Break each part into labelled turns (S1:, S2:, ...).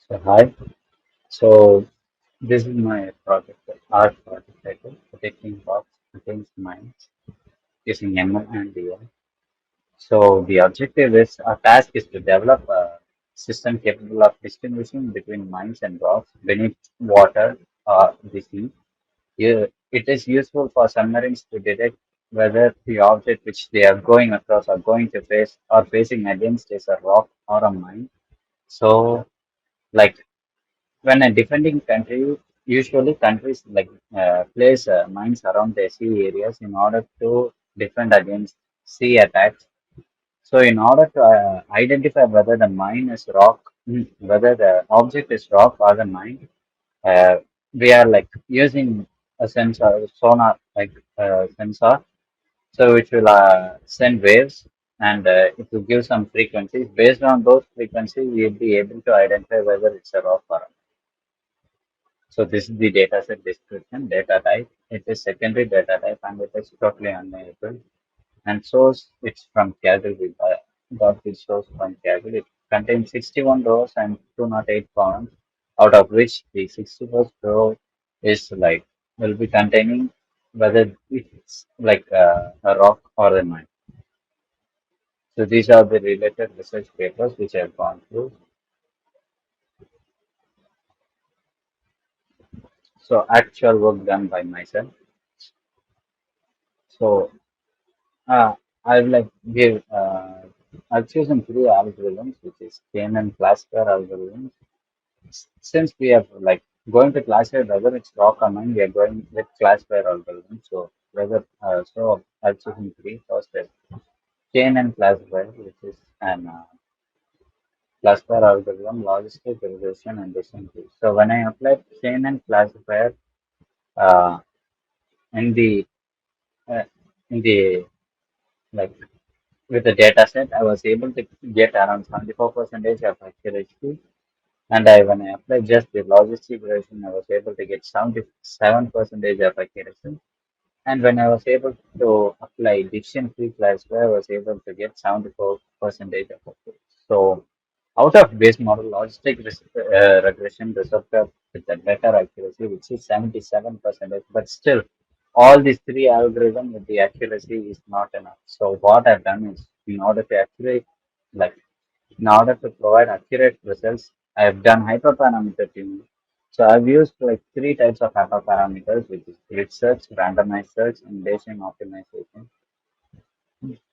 S1: So hi. So this is my project, art project title, Predicting Box Against Minds using ML and AI. So the objective is our task is to develop a system capable of distinguishing between mines and rocks beneath water or the sea. It is useful for submarines to detect whether the object which they are going across or going to face or facing against is a rock or a mine. So like when a defending country, usually countries place mines around their sea areas in order to defend against sea attacks. So, in order to identify whether the mine is rock, whether the object is rock or the mine, uh, we are like using a sensor, sonar sensor, so which will send waves and it will give some frequencies. Based on those frequencies, we'll be able to identify whether it's a rock or a. So this is the dataset description, data type. It is secondary data type and it is totally unavailable. And source, it's from Kaggle. We got the source from Kaggle. It contains 61 rows and 208 columns, out of which the 61st row is will be containing whether it's a rock or a mine. So these are the related research papers which I have gone through. So actual work done by myself. So I've give I've chosen three algorithms, which is KNN classifier algorithms. Since we are going to classify whether it's rock or mine, we are going with classifier algorithm. So whether I've chosen three. First is KNN classifier, which is an classifier algorithm, logistic, regression, and decision. So when I applied KNN classifier uh, in the uh, in the like with the data set, I was able to get around 74% of accuracy. And when I applied just the logistic version, I was able to get 77% of accuracy. And when I was able to apply decision-free classifier, I was able to get 74% of accuracy. So out of base model, logistic regression resulted with a better accuracy, which is 77%. But still, all these three algorithms with the accuracy is not enough. So what I've done is, like in order to provide accurate results, I have done hyperparameter tuning. So I've used like three types of hyperparameters, which is grid search, randomized search, and Bayesian optimization.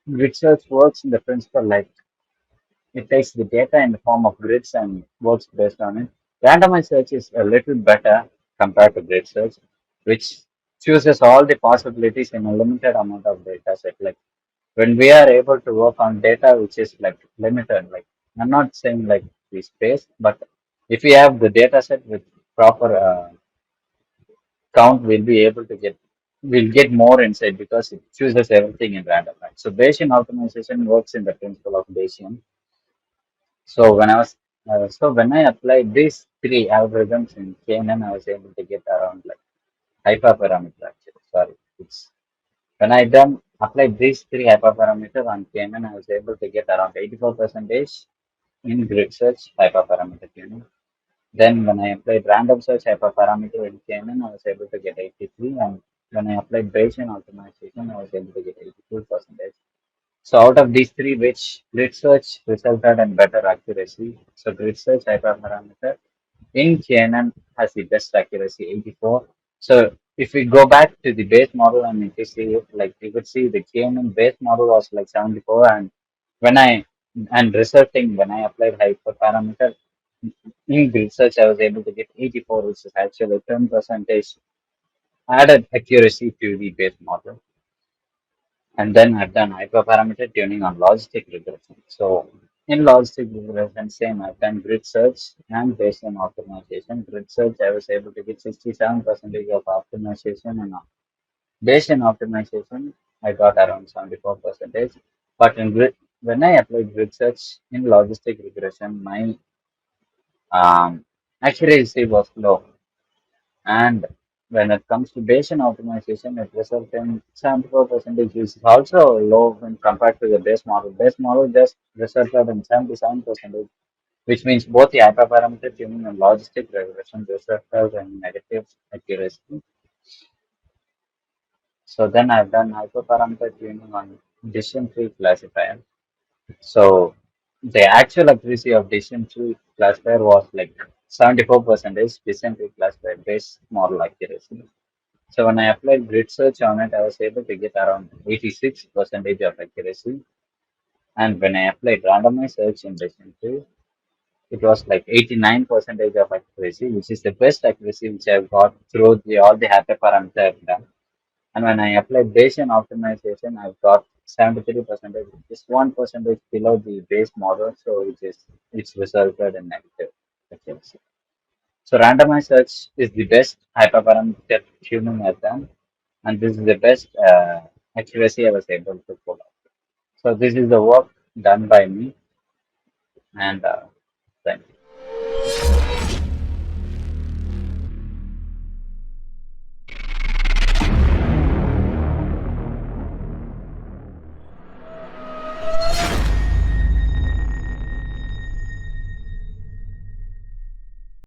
S1: Grid search works in the principle it takes the data in the form of grids and works based on it. Randomized search is a little better compared to grid search, which chooses all the possibilities in a limited amount of data set. Like when we are able to work on data which is limited, I'm not saying like the space, but if we have the data set with proper count, we'll get more insight because it chooses everything in random. Right? So Bayesian optimization works in the principle of Bayesian. So when I applied these three algorithms in KNN, I was able to get around like hyperparameter actually. Sorry, it's when I done applied these three hyperparameter on KNN, I was able to get around 84 percentage in grid search hyperparameter tuning. Then when I applied random search hyperparameter in KNN, I was able to get 83, and when I applied Bayesian optimization, I was able to get 82 percentage. So out of these three, which grid search resulted in better accuracy. So grid search hyperparameter in KNN has the best accuracy, 84. So if we go back to the base model and if you see it, like you could see the KNN base model was like 74, and when I resulting when I applied hyperparameter in grid search, I was able to get 84, which is actually 10 percentage added accuracy to the base model. And then I've done hyperparameter tuning on logistic regression. So in logistic regression, same, I've done grid search and Bayesian optimization. Grid search, I was able to get 67% of optimization, and Bayesian optimization, I got around 74%. But when I applied grid search in logistic regression, my accuracy was low. And when it comes to Bayesian optimization, it results in 74%, which is also low when compared to the base model. Base model just resulted in 77%. which means both the hyperparameter tuning and logistic regression resulted in negative accuracy. So then I've done hyperparameter tuning on decision tree classifier. So the actual accuracy of decision tree classifier was like 74% decision tree classifier based model accuracy. So when I applied grid search on it, I was able to get around 86% of accuracy. And when I applied randomized search in decision tree, it was like 89% of accuracy, which is the best accuracy which I've got through all the hyperparameter I've done. And when I applied Bayesian optimization, I've got 73%, just 1% below the base model, so it's resulted in negative accuracy. So randomized search is the best hyperparameter tuning I've done, and this is the best accuracy I was able to pull out. So this is the work done by me, and